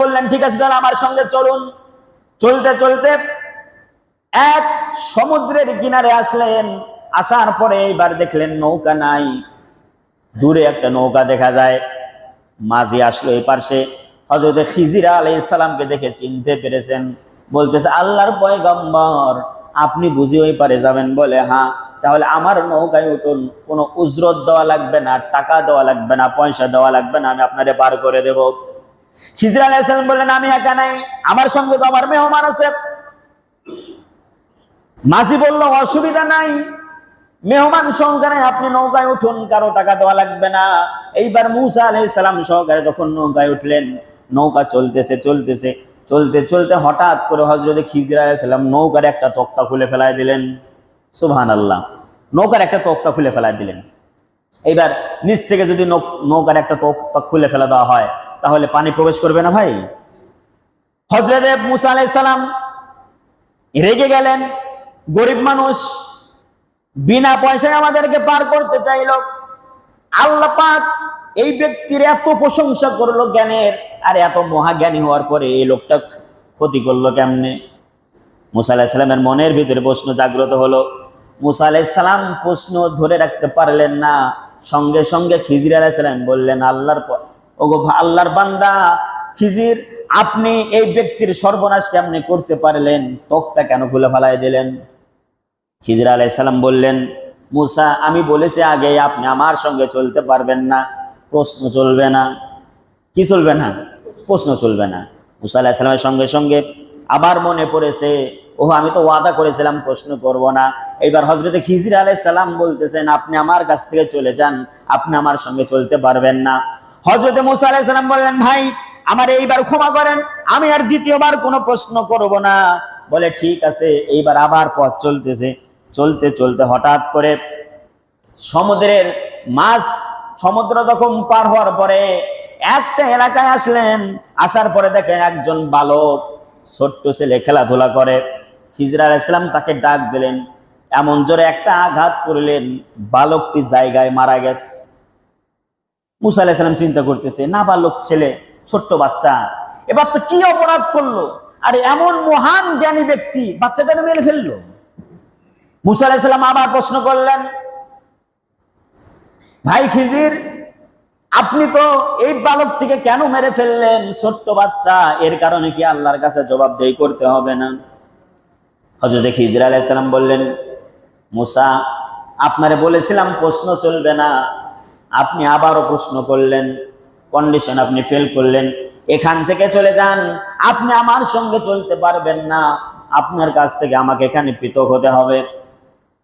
বললেন ঠিক আছে তাহলে আমার সঙ্গে চলুন। চলতে চলতে এক সমুদ্রের কিনারে আসলেন। আসার পরে এবার দেখলেন নৌকা নাই, দূরে একটা নৌকা দেখা যায়। মাঝি আসলো এই পাশে, হযরত খিজির আলাইহিস সালামকে দেখে চিনতে পেরেছেন। বলতেছে আল্লাহর পয়গম্বর, আপনি বুঝি ওই পারে যাবেন? বলে হ্যাঁ। তাহলে আমার নৌকায় উঠুন, কোনো উজরত দেওয়া লাগবে না, টাকা দেওয়া লাগবে না, পয়সা দেওয়া লাগবে না, আমি আপনারে পার করে দেব। খিজির আলাইহিস সালাম বললেন আমি একা নাই, আমার সঙ্গে তো আমার মেহমান আছে। মাঝি বলল অসুবিধা নাই, মেহমান সহকারে আপনি নৌকায় উঠুন, কারো টাকা দেওয়া লাগবে না। এইবার মুসা আলাইহিস সালাম সহকারে যখন নৌকায় উঠলেন, নৌকা চলতেছে চলতেছে চলতে চলতে হঠাৎ করে হযরত খিজির আলাইহিস সালাম নৌকার একটা তক্তা খুলে ফেলায় দিলেন। সুবহানাল্লাহ, নৌকার একটা তক্তা খুলে ফেলায় দিলেন। এইবার নিচ থেকে যদি নৌকার একটা তক্তা খুলে ফেলা দেওয়া হয় তাহলে পানি প্রবেশ করবে না ভাই? হযরত মুসা আলাইহিস সালাম রেগে গেলেন, গরিব মানুষ বিনা পয়সায় আমাদেরকে পার করতে চাইল। আল্লাহ পাক এই ব্যক্তির এত প্রশংসা করলো জ্ঞানের, আর এত মহাজ্ঞানী হওয়ার পরে এই লোকটা ক্ষতি করলো কেমনে? মুসা আলাইহিস সালামের মনের ভিতরে প্রশ্ন জাগ্রত হলো। মুসা আলাইহিস সালাম প্রশ্ন ধরে রাখতে পারলেন না, সঙ্গে সঙ্গে খিজির আলাইহিস সালাম বললেন আল্লাহর বান্দা খিজির, আপনি এই ব্যক্তির সর্বনাশ কেমনে করতে পারলেন? তক্তা কেন খুলে ফেলায় দিলেন? খিজির আলাইহিস সালাম বললেন মুসা, আমি বলেছি আগে আপনি আমার সঙ্গে চলতে পারবেন না, প্রশ্ন চলবে না। কি চলবে না? প্রশ্ন চলবে না। মুসা আলাইহিস সালামের সঙ্গে সঙ্গে আবার মনে পড়েছে, ওহ আমি তো ওয়াদা করেছিলাম প্রশ্ন করব না। এইবার হযরত খিজির আলাইহিস সালাম বলতেছেন আপনি আমার কাছ থেকে চলে যান, আপনি আমার সঙ্গে চলতে পারবেন না। হযরত মুসা আলাইহিস সালাম বললেন ভাই আমার এইবার ক্ষমা করেন, আমি আর দ্বিতীয়বার কোনো প্রশ্ন করব না। বলে ঠিক আছে। এইবার আবার পথ চলতেছে, চলতে চলতে হঠাৎ করে সমুদ্রের সমুদ্র যখন পার হওয়ার পরে একটা এলাকায় আসলেন। আসার পরে দেখেন একজন বালক, ছোট্ট ছেলে খেলাধুলা করে। খিজির আলাইহিস সালাম তাকে ডাক দিলেন, এমন জোরে একটা আঘাত করলেন বালকটি জায়গায় মারা গেছে। মুসা আলাইহিস সালাম চিন্তা করতেছে, না বালক ছেলে, ছোট্ট বাচ্চা, এ বাচ্চা কি অপরাধ করলো? আরে এমন মহান জ্ঞানী ব্যক্তি বাচ্চাটাকে মেরে ফেললো। মুসা আলাইহিস সালাম আবার প্রশ্ন করলেন, ভাই খিজির, আপনি তো এই বালকটিকে কেন মেরে ফেললেন? ছোট্ট বাচ্চা, এর কারণে কি আল্লাহর কাছে জবাবদেহি করতে হবে না? হযরত খিজির আলাইহিস সালাম বললেন, মুসা, আপনারে বলেছিলাম প্রশ্ন চলবে না, আপনি আবারও প্রশ্ন করলেন, কন্ডিশন আপনি ফেল করলেন। এখান থেকে চলে যান, আপনি আমার সঙ্গে চলতে পারবেন না, আপনার কাছ থেকে আমাকে এখানে পৃথক হতে হবে।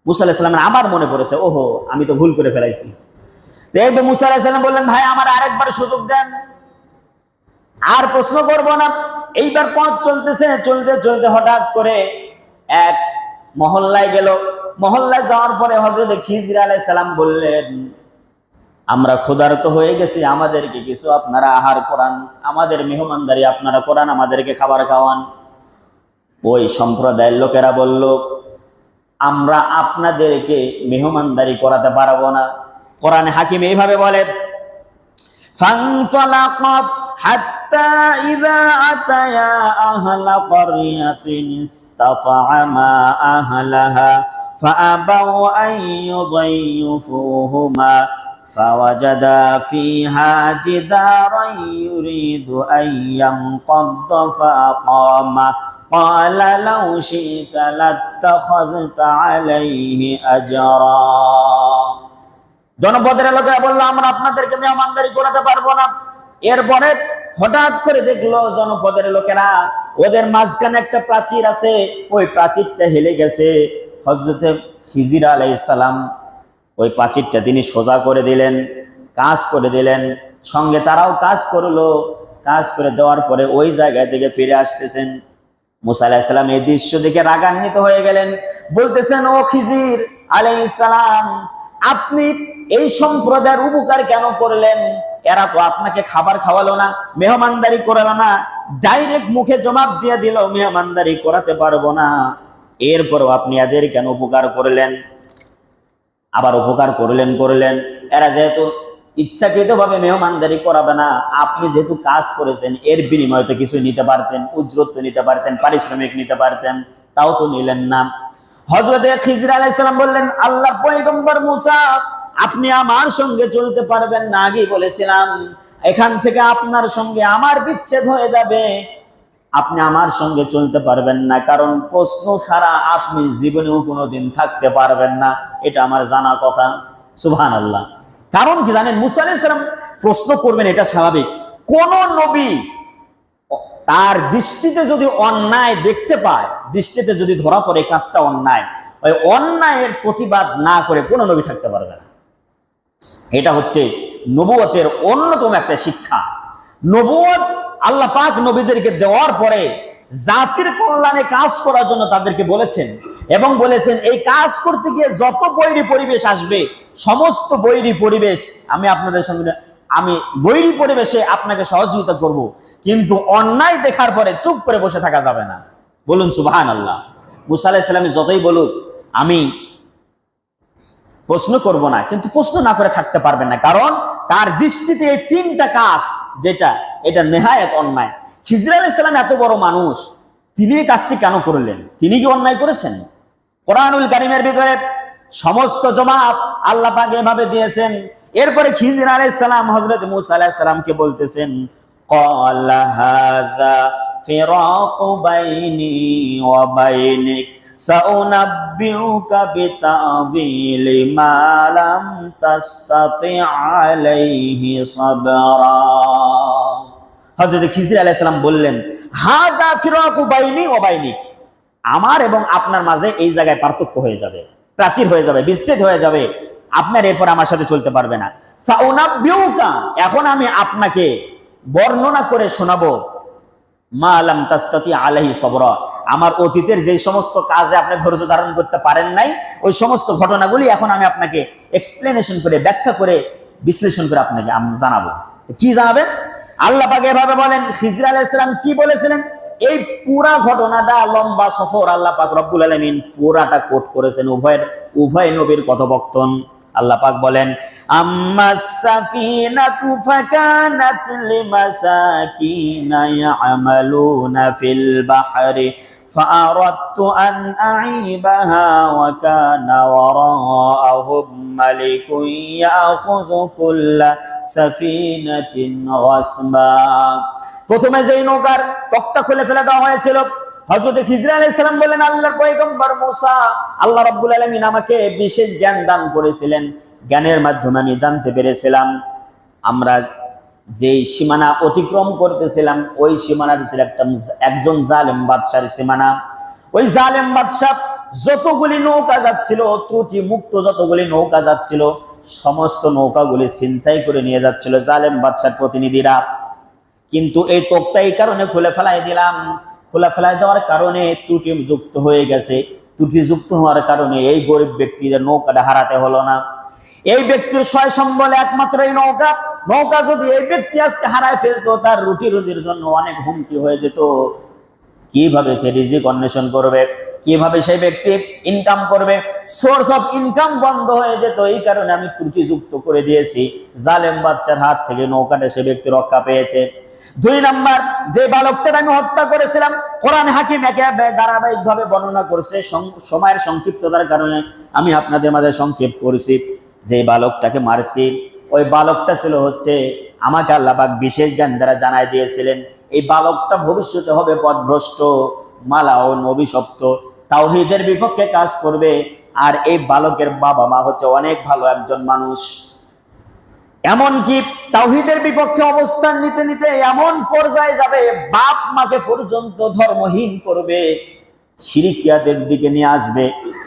মুসা আলাইহিস সালামের আবার মনে পড়েছে, ওহো আমি তো ভুল করে ফেলাইছি। দেখবে মুসা আলাইহিস সালাম বললেন, ভাই আমার আরেকবার সুযোগ দেন, আর প্রশ্ন করব না। এইবার পথ চলতেছে, চলতে চলতে হঠাৎ করে এক মহল্লায় গেল। মহল্লায় যাওয়ার পরে হযরত খিজির আলাইহিস সালাম বললেন, আমরা ক্ষুধার্ত হয়ে গেছি, আমাদেরকে কিছু আপনারা আহার করান, আমাদের মেহমানদারি আপনারা করান, আমাদেরকে খাবার খাওয়ান। ওই সম্প্রদায়ের লোকেরা বলল, আমরা আপনাদেরকে মেহমানদারি করাতে পারবো না। কোরআনে হাকিম এইভাবে বলে, ফান্তালাকা হাত্তা ইযা আতায়া আহলা ক্বরিয়াতিন ইসতাতআমা আহলাহা ফাআবাউ আন ইউযায়্যিফুহুমা ফাওয়াজাদা ফিহা জিদারান ইউরিদু আন ইয়ানকাদ্দা ফাআকামা ক্বালা লাউ শি'তা লাত্তাখাযতা আলাইহি আজরা। জনপদের লোকেরা বললো, আমরা আপনাদেরকে মেহমানদারি করাতে পারবো না। এরপরে হঠাৎ করে দেখলো জনপদের লোকেরা, ওদের মাঝখানে একটা প্রাচীর আছে, ওই প্রাচীরটা হেলে গেছে। হযরত খিজির আলাইহিস সালাম ওই প্রাচীরটা তিনি সোজা করে দিলেন, কাজ করে দিলেন, সঙ্গে তারাও কাজ করলো। কাজ করে দেওয়ার পরে ওই জায়গা থেকে ফিরে আসতেছেন। মুসা আলাইহিস সালাম এই দৃশ্য দেখে রাগান্বিত হয়ে গেলেন, বলতেছেন, ও খিজির আলাইহিস সালাম, আপনি এই সম্প্রদায়ের উপকার কেন করলেন? এরা তো আপনাকে খাবার খাওয়ালো না, মেহমানদারি করালো না, ডাইরেক্ট মুখে জবাব দিয়ে দিল মেহমানদারি করাতে পারবো না। এরপরও আপনি এদের কেন উপকার করলেন? আবার উপকার করলেন। এরা যেহেতু ইচ্ছাকৃতভাবে মেহমানদারি করাবে না। আপনি যেহেতু কাজ করেছেন এর বিনিময়ে তো কিছু নিতে পারতেন, উজরত তো নিতে পারতেন, পারিশ্রমিক নিতে পারতেন, তাও তো নিলেন না। হযরত খিজর আলাইহিস সালাম বললেন, আল্লাহর পয়গম্বর মুসা, আপনি আমার সঙ্গে চলতে পারবেন না। আগেই বলেছিলাম এখান থেকে আপনার সঙ্গে আমার বিচ্ছেদ হয়ে যাবে, আপনি আমার সঙ্গে চলতে পারবেন না, কারণ প্রশ্ন ছাড়া আপনি জীবনেও কোনোদিন থাকতে পারবেন না, এটা আমার জানা কথা। সুবহানাল্লাহ। কারণ কি জানেন, মুসা আলাইহিস সালাম প্রশ্ন করবেন, এটা স্বাভাবিক। কোন নবী তার দৃষ্টিতে যদি অন্যায় দেখতে পায়, দৃষ্টিতে যদি ধরা পড়ে কাজটা অন্যায়, ওই অন্যায়ের প্রতিবাদ না করে কোনো নবী থাকতে পারবে না। এটা হচ্ছে নবুয়তের অন্যতম একটা শিক্ষা। নবুয়ত আল্লাহ পাক নবীদেরকে দেওয়ার পরে জাতির কল্যাণে কাজ করার জন্য তাদেরকে বলেছেন, এবং বলেছেন এই কাজ করতে গিয়ে যত বৈরী পরিবেশ আসবে, সমস্ত বৈরী পরিবেশ আমি আপনাদের সঙ্গে, আমি বৈরী পরিবেশে আপনাকে সহযোগিতা করব, কিন্তু অন্যায় দেখার পরে চুপ করে বসে থাকা যাবে না। বলুন সুবহানাল্লাহ। মুসা আলাইহিস সালাম যতই বলুক আমি প্রশ্ন করব না, কিন্তু প্রশ্ন না করে থাকতে পারবেন না, কারণ তার দৃষ্টিতে এই তিনটা কাজ যেটা এটা নেহায়েত অন্যায়। খিজর আলাইহিস সালাম এত বড় মানুষ, তিনি এই কাজটি কেন করলেন? তিনি কি অন্যায় করেছেন? কোরআনুল কারীমের ভিতরে সমস্ত জবাব আল্লাহ পাক এভাবে দিয়েছেন। এরপরে খিজর আলাইহিস সালাম হযরত মুসা আলাইহিস সালামকে বলতেছেন, ক্বালা হাযা ফিরাকু বাইনি ওয়া বাইনিক সাউনাব্বিউকা বিতা'বিলি মা লাম তাসতাতি আলাইহি সাবরা। হযরত খিজর আলাইহিস সালাম বললেন, হাযা ফিরাকু বাইনি ওয়া বাইনিক, আমার এবং আপনার মাঝে এই জায়গায় পার্থক্য হয়ে যাবে, প্রাচীর হয়ে যাবে, বিচ্ছেদ হয়ে যাবে, আপনার এরপর আমার সাথে চলতে পারবে না। সাউনাব্বিউকা, এখন আমি আপনাকে বর্ণনা করে শোনাবো, মা লাম তাসতাতি আলাইহি সাবরা, আমার অতীতের যে সমস্ত কাজে আপনি ধৈর্য ধারণ করতে পারেন নাই, ওই সমস্ত ঘটনাগুলি এখন আমি আপনাকে এক্সপ্লেনেশন করে, ব্যাখ্যা করে, বিশ্লেষণ করে আপনাকে আমি জানাবো। কি জানাবেন? আল্লাহ পাক এভাবে বলেন, খিজর আলাইহিস সালাম কি বলেছিলেন? এই পুরা ঘটনাটা লম্বা সফর আল্লাহ পাক রব্বুল আলামিন পুরাটা কোট করেছেন, উভয় নবীর কথোপকথন। আল্লাহ পাক বলেন, আম্মাস সাফিনাতু ফাকানাত লিমাসাকিনা ইয়ামালুনা ফিল বাহরি ফাআরাদতু আন আইবাহা ওয়া কানা ওয়ারাআহুম মালিকুন ইয়াখুযু কুল্লা সাফিনাতিন গাসবা। প্রথমে যেই নৌকার তক্তা খুলে ফেলে দেওয়া হয়েছিল, হযরত খিজর আলাইহিস সালাম বলেন, আল্লাহর পয়গম্বর মুসা, আল্লাহ রাব্বুল আলামিন আমাকে বিশেষ জ্ঞান দান করেছিলেন, জ্ঞানের মাধ্যমে আমি জানতে পেরেছিলাম আমরা যেই সীমানা অতিক্রম করতেছিলাম ওই সীমানাটি ছিল একজন জালেম বাদশার সীমানা। ওই জালেম বাদশা যতগুলি নৌকা যাচ্ছিল, ত্রুটি মুক্ত যতগুলি নৌকা যাচ্ছিল, সমস্ত নৌকাগুলি ছিনতাই করে নিয়ে যাচ্ছিল জালেম বাদশার প্রতিনিধিরা। কিন্তু এই তক্তা এই কারণে খুলে ফেলাই দিলাম, খোলা ফেলাই দেওয়ার কারণে ত্রুটি যুক্ত হয়ে গেছে। ত্রুটি যুক্ত হওয়ার কারণে এই গরিব ব্যক্তির নৌকাটা হারাতে হলো না। এই ব্যক্তির সয় সম্বল একমাত্র এই নৌকা। নৌকা যদি এই ব্যক্তি আজকে হারায় ফেলতো, তার রুটি রুজির জন্য অনেক হুমকি হয়ে যেত। কিভাবে সে রিজিক অন্বেষণ করবে, কিভাবে সেই ব্যক্তি ইনকাম করবে, সোর্স অফ ইনকাম বন্ধ হয়ে যেত। এই কারণে আমি ত্রুটি যুক্ত করে দিয়েছি, জালেম বাচ্চার হাত থেকে নৌকাটা সে ব্যক্তি রক্ষা পেয়েছে। 2 নাম্বার, যে বালকটাকে আমি হত্যা করেছিলাম, কোরআন হাকিম একে ধারাবাহিকভাবে বর্ণনা করছে, সময়ের সংক্ষিপ্ততার কারণে আমি আপনাদের মাঝে সংক্ষেপ করেছি। যে বালকটাকে মারছি, ওই বালকটা ছিল হচ্ছে, আমাকে আল্লাহ পাক বিশেষ জ্ঞান দ্বারা জানাই দিয়েছিলেন, এই বালকটা ভবিষ্যতে হবে পথভ্রষ্ট, মালা ও অভিশপ্ত, তাওহীদের বিপক্ষে কাজ করবে। আর এই বালকের বাবা মা হচ্ছে অনেক ভালো একজন মানুষ। এমনকি তাওহীদের বিপক্ষে অবস্থান নিতে নিতে এমন পর্যায়ে যাবে, বাপ মাকে পর্যন্ত ধর্মহীন করবে, শিরকিয়াতের দিকে নিয়ে আসবে।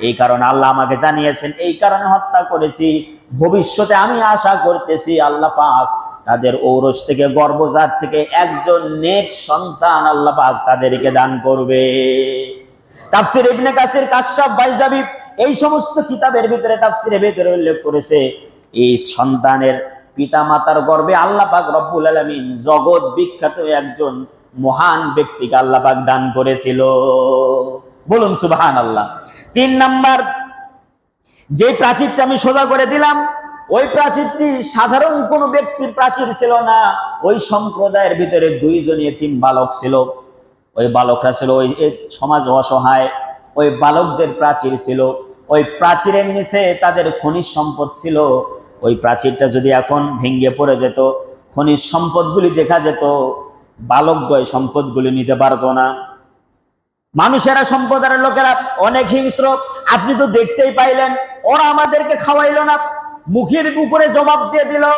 এই কারণে আল্লাহ আমাকে জানিয়েছেন, এই কারণে হত্যা করেছি। ভবিষ্যতে আমি আশা করতেছি আল্লাহ পাক তাদের ঔরস থেকে, গর্ভজাত থেকে একজন নেক সন্তান আল্লাহ পাক তাদেরকে দান করবে। তাফসীর ইবনে কাসির, কাশফ, বাইজাবি, এই সমস্ত কিতাবের ভিতরে তাফসীরের ভিতরে উল্লেখ করেছে, এই সন্তানের পিতা মাতার গর্ভে আল্লাহ পাক রব্বুল আলামিন জগৎ বিখ্যাত একজন মহান ব্যক্তিকে আল্লাহ পাক দান করেছিল। বলুন সুবহানাল্লাহ। 3 নাম্বার, যে প্রাচীরটা আমি সোজা করে দিলাম, ওই প্রাচীরটি সাধারণ কোনো ব্যক্তির প্রাচীর ছিল না, ওই সম্প্রদায়ের ভিতরে দুইজন এতিম বালক ছিল। ওই বালকরা ছিল ওই সমাজ অসহায়, ওই বালকদের প্রাচীর ছিল। ওই প্রাচীরের নিচে তাদের খনিজ সম্পদ ছিল। ওই প্রাচীরটা যদি এখন ভেঙে পড়ে যেত, খনিজ সম্পদগুলি দেখা যেত, বালকদ্বয় সম্পদগুলি নিতে পারতো না। মানুষেরা, সম্প্রদায়ের লোকেরা অনেক হিংস্র। আপনি তো দেখতেই পাইলেন, ওরা আমাদেরকে খাওয়াইলো না, মুখের উপরে জবাব দিয়ে দিল।